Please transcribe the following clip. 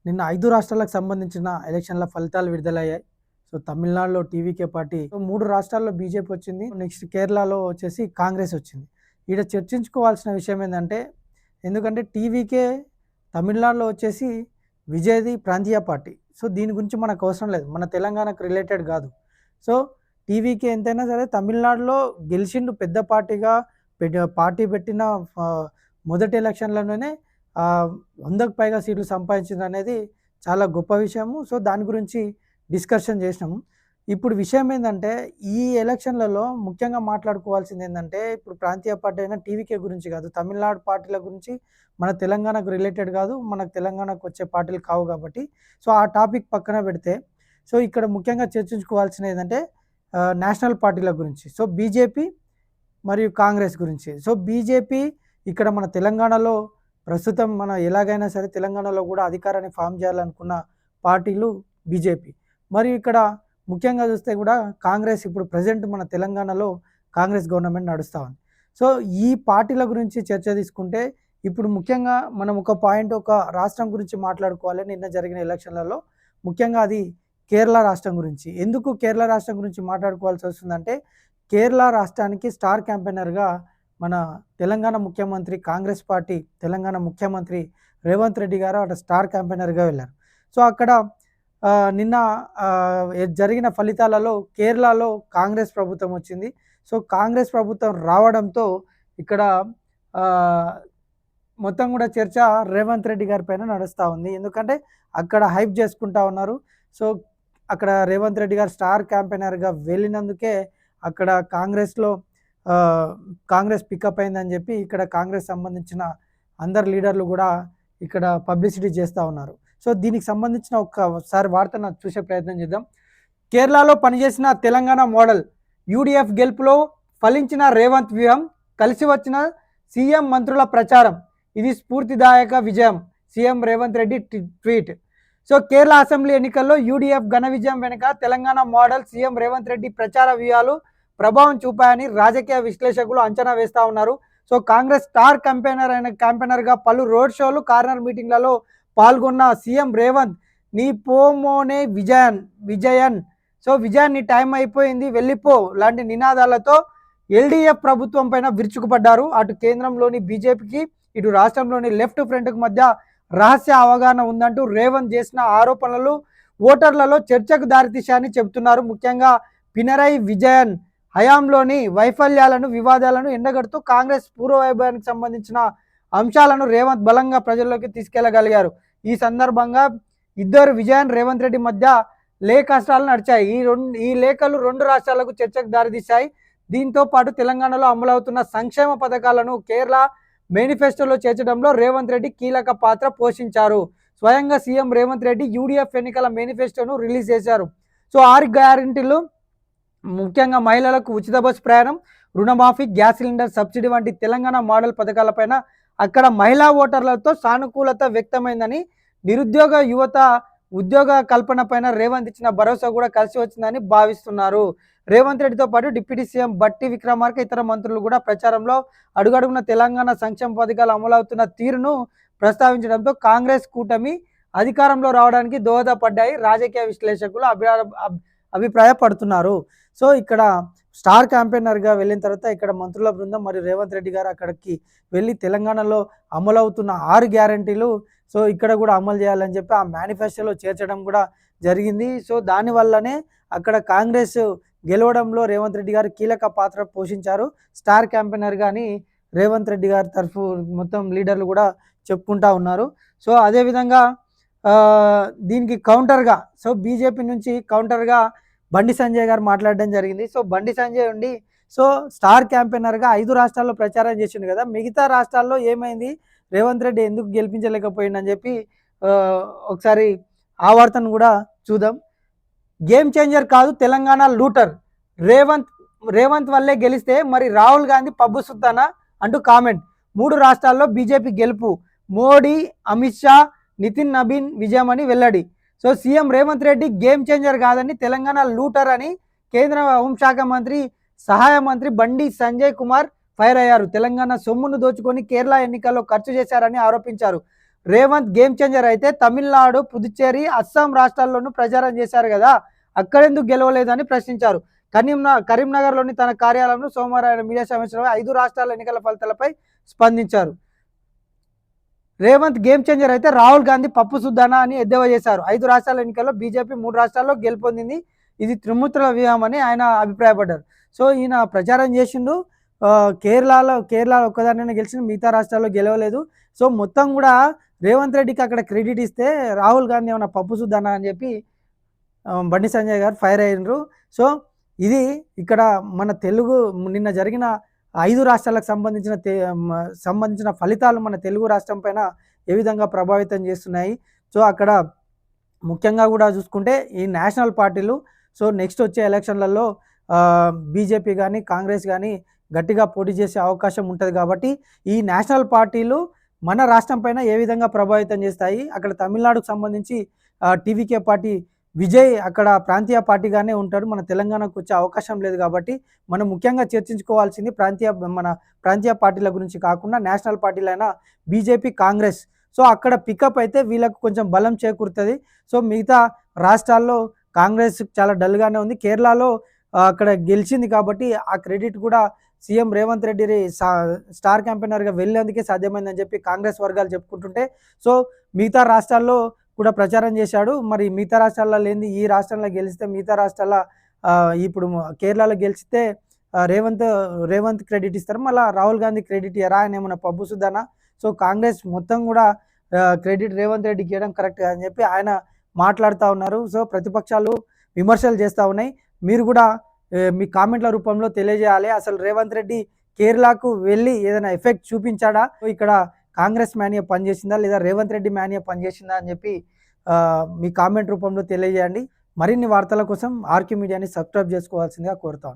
నిన్న 5 రాష్ట్రాలకు సంబంధించిన ఎలక్షన్ల ఫలితాలు విడుదలయ్యాయి. సో, తమిళనాడులో టీవీకే పార్టీ, 3 రాష్ట్రాల్లో బీజేపీ వచ్చింది. నెక్స్ట్ కేరళలో వచ్చేసి కాంగ్రెస్ వచ్చింది. ఈడ చర్చించుకోవాల్సిన విషయం ఏందంటే, ఎందుకంటే టీవీకే తమిళనాడులో వచ్చేసి విజయ్‌ది ప్రాంతీయ పార్టీ. సో, దీని గురించి మనకు అవసరం లేదు. మన తెలంగాణకు రిలేటెడ్ గాదు. సో, టీవీకే ఎంతైనా సరే తమిళనాడులో గెలిచిండు, పెద్ద పార్టీగా పార్టీ పెట్టిన ఆహ్, మొదటి ఎలక్షన్‌లోనే 100కు పైగా సీట్లు సంపాదించిందనేది చాలా గొప్ప విషయము. సో, దాని గురించి డిస్కషన్ చేసినాము. ఇప్పుడు విషయం ఏందంటే, ఈ ఎలక్షన్‌లలో ముఖ్యంగా మాట్లాడుకోవాల్సిందేందంటే, ఇప్పుడు ప్రాంతీయ పార్టీ అయిన టీవీకే గురించి కాదు, తమిళనాడు పార్టీల గురించి మన తెలంగాణకు రిలేటెడ్ కాదు, మనకు తెలంగాణకు వచ్చే పార్టీలు కావు కాబట్టి, సో, ఆ టాపిక్ పక్కన పెడితే, సో, ఇక్కడ ముఖ్యంగా చర్చించుకోవాల్సినదేంటంటే నేషనల్ పార్టీల గురించి. సో, బీజేపీ మరియు కాంగ్రెస్ గురించి. సో, బీజేపీ ఇక్కడ మన తెలంగాణలో ప్రస్తుతం ఎలాగైనా సరే తెలంగాణలో కూడా అధికారాన్ని ఫామ్ చేయాలనుకున్న పార్టీలు బీజేపీ. మరియు ఇక్కడ ముఖ్యంగా చూస్తే కూడా కాంగ్రెస్ ఇప్పుడు ప్రెజెంట్ మన తెలంగాణలో కాంగ్రెస్ గవర్నమెంట్ నడుస్తూ ఉంది. సో, ఈ పార్టీల గురించి చర్చ తీసుకుంటే ఇప్పుడు ముఖ్యంగా మనం ఒక రాష్ట్రం గురించి మాట్లాడుకోవాలి. నిన్న జరిగిన ఎలక్షన్లలో ముఖ్యంగా అది కేరళ రాష్ట్రం గురించి. ఎందుకు కేరళ రాష్ట్రం గురించి మాట్లాడుకోవాల్సి వస్తుందంటే, కేరళ రాష్ట్రానికి స్టార్ క్యాంపెయినర్‌గా మన తెలంగాణ ముఖ్యమంత్రి, కాంగ్రెస్ పార్టీ తెలంగాణ ముఖ్యమంత్రి రేవంత్ రెడ్డి గారు అక్కడ స్టార్ క్యాంపెయినర్‌గా వెళ్లారు. సో, అక్కడ నిన్న జరిగిన ఫలితాలలో కేరళలో కాంగ్రెస్ ప్రభుత్వం వచ్చింది. సో, కాంగ్రెస్ ప్రభుత్వం రావడంతో ఇక్కడ ఆహ్, మొత్తం కూడా చర్చ రేవంత్ రెడ్డి గారి పైన నడుస్తూ ఉంది. ఎందుకంటే అక్కడ హైప్ చేసుకుంటా ఉన్నారు. సో, అక్కడ రేవంత్ రెడ్డి గారు స్టార్ క్యాంపెయినర్‌గా వెళ్ళినందుకే అక్కడ కాంగ్రెస్ పికప్ అయిందని చెప్పి ఇక్కడ కాంగ్రెస్ సంబంధించిన అందరు లీడర్లు కూడా ఇక్కడ పబ్లిసిటీ చేస్తూ ఉన్నారు. సో, దీనికి సంబంధించిన ఒక్కసారి వార్తను చూసే ప్రయత్నం చేద్దాం. కేరళలో పనిచేసిన తెలంగాణ మోడల్ యూడీఎఫ్ గెలుపులో ఫలించిన రేవంత్ వ్యూహం, కలిసి వచ్చిన సీఎం మంత్రుల ప్రచారం, ఇది స్ఫూర్తిదాయక విజయం, CM Revanth Reddy tweet. So, Kerala assembly ఎన్నికల్లో యూడీఎఫ్ ఘన విజయం వెనుక తెలంగాణ మోడల్ సీఎం రేవంత్ రెడ్డి ప్రచార వ్యూహాలు ప్రభావం చూపాయని రాజకీయ విశ్లేషకులు అంచనా వేస్తూ ఉన్నారు. సో, కాంగ్రెస్ స్టార్ క్యాంపెయినర్గా పలు రోడ్ షోలు, కార్నర్ మీటింగ్లలో పాల్గొన్న సీఎం రేవంత్ నీ పోమోనే విజయన్, సో విజయన్ నీ టైం అయిపోయింది వెళ్ళిపో లాంటి నినాదాలతో ఎల్డీఎఫ్ ప్రభుత్వం పైన విరుచుకుపడ్డారు. అటు కేంద్రంలోని బీజేపీకి, ఇటు రాష్ట్రంలోని లెఫ్ట్ ఫ్రంట్కు మధ్య రహస్య అవగాహన ఉందంటూ రేవంత్ చేసిన ఆరోపణలు ఓటర్లలో చర్చకు దారితీశాయని చెబుతున్నారు. ముఖ్యంగా పినరై విజయన్ హయాంలోని వైఫల్యాలను, వివాదాలను ఎండగడుతూ కాంగ్రెస్ పూర్వవైభవానికి సంబంధించిన అంశాలను రేవంత్ బలంగా ప్రజల్లోకి తీసుకెళ్లగలిగారు. ఈ సందర్భంగా ఇద్దరు విజయన్, రేవంత్ రెడ్డి మధ్య కష్టాలు నడిచాయి. ఈ లేఖలు 2 రాష్ట్రాలకు చర్చకు దారితీశాయి. దీంతో పాటు తెలంగాణలో అమలవుతున్న సంక్షేమ పథకాలను కేరళ మేనిఫెస్టోలో చేర్చడంలో రేవంత్ రెడ్డి కీలక పాత్ర పోషించారు. స్వయంగా సీఎం రేవంత్ రెడ్డి యూడీఎఫ్ ఎన్నికల మేనిఫెస్టోను రిలీజ్ చేశారు. సో, 6 గ్యారెంటీలు, ముఖ్యంగా మహిళలకు ఉచిత బస్సు ప్రయాణం, రుణమాఫీ, గ్యాస్ సిలిండర్ సబ్సిడీ వంటి తెలంగాణ మోడల్ పథకాలపైన అక్కడ మహిళా ఓటర్లతో సానుకూలత వ్యక్తమైందని, నిరుద్యోగ యువత ఉద్యోగ కల్పన పైన రేవంత్ ఇచ్చిన భరోసా కూడా కలిసి వచ్చిందని భావిస్తున్నారు. రేవంత్ రెడ్డితో పాటు డిప్యూటీ సీఎం బట్టి విక్రమార్క, ఇతర మంత్రులు కూడా ప్రచారంలో అడుగడుగున తెలంగాణ సంక్షేమ పథకాలు అమలవుతున్న తీరును ప్రస్తావించడంతో కాంగ్రెస్ కూటమి అధికారంలో రావడానికి దోహదపడ్డాయి రాజకీయ విశ్లేషకులు అభిప్రాయపడుతున్నారు. సో, ఇక్కడ స్టార్ క్యాంపెయినర్గా వెళ్ళిన తర్వాత ఇక్కడ మంత్రుల బృందం మరియు రేవంత్ రెడ్డి గారు అక్కడికి వెళ్ళి తెలంగాణలో అమలవుతున్న 6 గ్యారెంటీలు సో ఇక్కడ కూడా అమలు చేయాలని చెప్పి ఆ మేనిఫెస్టోలో చేర్చడం కూడా జరిగింది. సో, దానివల్లనే అక్కడ కాంగ్రెస్ గెలవడంలో రేవంత్ రెడ్డి గారు కీలక పాత్ర పోషించారు. స్టార్ క్యాంపెయినర్గా అని రేవంత్ రెడ్డి గారి తరఫు మొత్తం లీడర్లు కూడా చెప్పుకుంటా ఉన్నారు. సో, అదేవిధంగా దీనికి కౌంటర్గా, సో బీజేపీ నుంచి కౌంటర్గా బండి సంజయ్ గారు మాట్లాడడం జరిగింది. సో, బండి సంజయ్ ఉండి సో స్టార్ క్యాంపెయినర్గా 5 రాష్ట్రాల్లో ప్రచారం చేసిండు కదా, మిగతా రాష్ట్రాల్లో ఏమైంది, రేవంత్ రెడ్డి ఎందుకు గెలిపించలేకపోయిందని చెప్పి ఒకసారి ఆ వార్తను కూడా చూద్దాం. గేమ్ చేంజర్ కాదు తెలంగాణ లూటర్, రేవంత్ వల్లే గెలిస్తే మరి రాహుల్ గాంధీ పబ్బు సుత్తానా అంటూ కామెంట్. 3 రాష్ట్రాల్లో బీజేపీ గెలుపు, మోడీ, అమిత్ షా, నితిన్ నబీన్ విజయమని వెల్లడి. So, CM Revanth Reddy game changer కాదని, తెలంగాణ లూటర్ అని కేంద్ర హోంశాఖ మంత్రి, సహాయ మంత్రి బండి సంజయ్ కుమార్ ఫైర్ అయ్యారు. తెలంగాణ సొమ్మును దోచుకొని కేరళ ఎన్నికల్లో ఖర్చు చేశారని ఆరోపించారు. రేవంత్ గేమ్ చేంజర్ అయితే తమిళనాడు, పుదుచ్చేరి, అస్సాం రాష్ట్రాల్లోనూ ప్రచారం చేశారు కదా, అక్కడెందుకు గెలవలేదని ప్రశ్నించారు. కరీంనగర్లోని తన కార్యాలయంలో సోమవారం ఆయన మీడియా సమావేశంలో 5 రాష్ట్రాల ఎన్నికల ఫలితాలపై స్పందించారు. రేవంత్ గేమ్ చేంజర్ అయితే రాహుల్ గాంధీ పప్పు సుద్దానా అని ఎద్దేవా చేశారు. 5 రాష్ట్రాల ఎన్నికల్లో బీజేపీ 3 రాష్ట్రాల్లో గెలుపొందింది. ఇది త్రిమూర్తుల వ్యూహం అని ఆయన అభిప్రాయపడ్డారు. సో ఈయన ప్రచారం చేసిండు. కేరళ ఒక్కదానినే గెలిచింది, మిగతా రాష్ట్రాల్లో గెలవలేదు. సో మొత్తం కూడా రేవంత్ రెడ్డికి అక్కడ క్రెడిట్ ఇస్తే రాహుల్ గాంధీ ఏమన్నా పప్పు సుద్దానా అని చెప్పి బండి సంజయ్ గారు ఫైర్ అయ్యిండ్రు. సో ఇది ఇక్కడ మన తెలుగు నిన్న జరిగిన 5 రాష్ట్రాలకు సంబంధించిన ఫలితాలు మన తెలుగు రాష్ట్రం పైన ఏ విధంగా ప్రభావితం చేస్తున్నాయి. సో అక్కడ ముఖ్యంగా కూడా చూసుకుంటే ఈ నేషనల్ పార్టీలు సో నెక్స్ట్ వచ్చే ఎలక్షన్లలో బీజేపీ కానీ కాంగ్రెస్ కానీ గట్టిగా పోటీ చేసే అవకాశం ఉంటుంది. కాబట్టి ఈ నేషనల్ పార్టీలు మన రాష్ట్రం పైన ఏ విధంగా ప్రభావితం చేస్తాయి. అక్కడ తమిళనాడుకు సంబంధించి టీవీకే పార్టీ విజయ్ అక్కడ ప్రాంతీయ పార్టీగానే ఉంటాడు. మన తెలంగాణకు వచ్చే అవకాశం లేదు. కాబట్టి మనం ముఖ్యంగా చర్చించుకోవాల్సింది మన ప్రాంతీయ పార్టీల గురించి కాకుండా నేషనల్ పార్టీలైన బీజేపీ, కాంగ్రెస్. సో అక్కడ పికప్ అయితే వీళ్ళకు కొంచెం బలం చేకూరుతుంది. సో మిగతా రాష్ట్రాల్లో కాంగ్రెస్ చాలా డల్గానే ఉంది. కేరళలో అక్కడ గెలిచింది కాబట్టి ఆ క్రెడిట్ కూడా సీఎం రేవంత్ రెడ్డి స్టార్ క్యాంపెయినర్గా వెళ్ళేందుకే సాధ్యమైందని చెప్పి కాంగ్రెస్ వర్గాలు చెప్పుకుంటుంటే, సో మిగతా రాష్ట్రాల్లో కూడా ప్రచారం చేశాడు. మరి మిగతా రాష్ట్రాల్లో లేనిది ఈ రాష్ట్రంలో గెలిస్తే మిగతా రాష్ట్రాల ఇప్పుడు కేరళలో గెలిచితే రేవంత్ క్రెడిట్ ఇస్తారు, మళ్ళీ రాహుల్ గాంధీ క్రెడిట్ ఇయ్యరా, ఆయన ఏమన్నా పబ్బు సుద్దానా. సో కాంగ్రెస్ మొత్తం కూడా క్రెడిట్ రేవంత్ రెడ్డికి ఇవ్వడం కరెక్ట్ అని చెప్పి ఆయన మాట్లాడుతూ ఉన్నారు. సో ప్రతిపక్షాలు విమర్శలు చేస్తూ ఉన్నాయి. మీరు కూడా మీ కామెంట్ల రూపంలో తెలియజేయాలి. అసలు రేవంత్ రెడ్డి కేరళకు వెళ్ళి ఏదైనా ఎఫెక్ట్ చూపించాడా, ఇక్కడ కాంగ్రెస్ మేనియా పనిచేసిందా లేదా రేవంత్ రెడ్డి మేనియా పనిచేసిందా అని చెప్పి మీ కామెంట్ రూపంలో తెలియజేయండి. మరిన్ని వార్తల కోసం ఆర్కే మీడియాని సబ్స్క్రైబ్ చేసుకోవాల్సిందిగా కోరుతాను.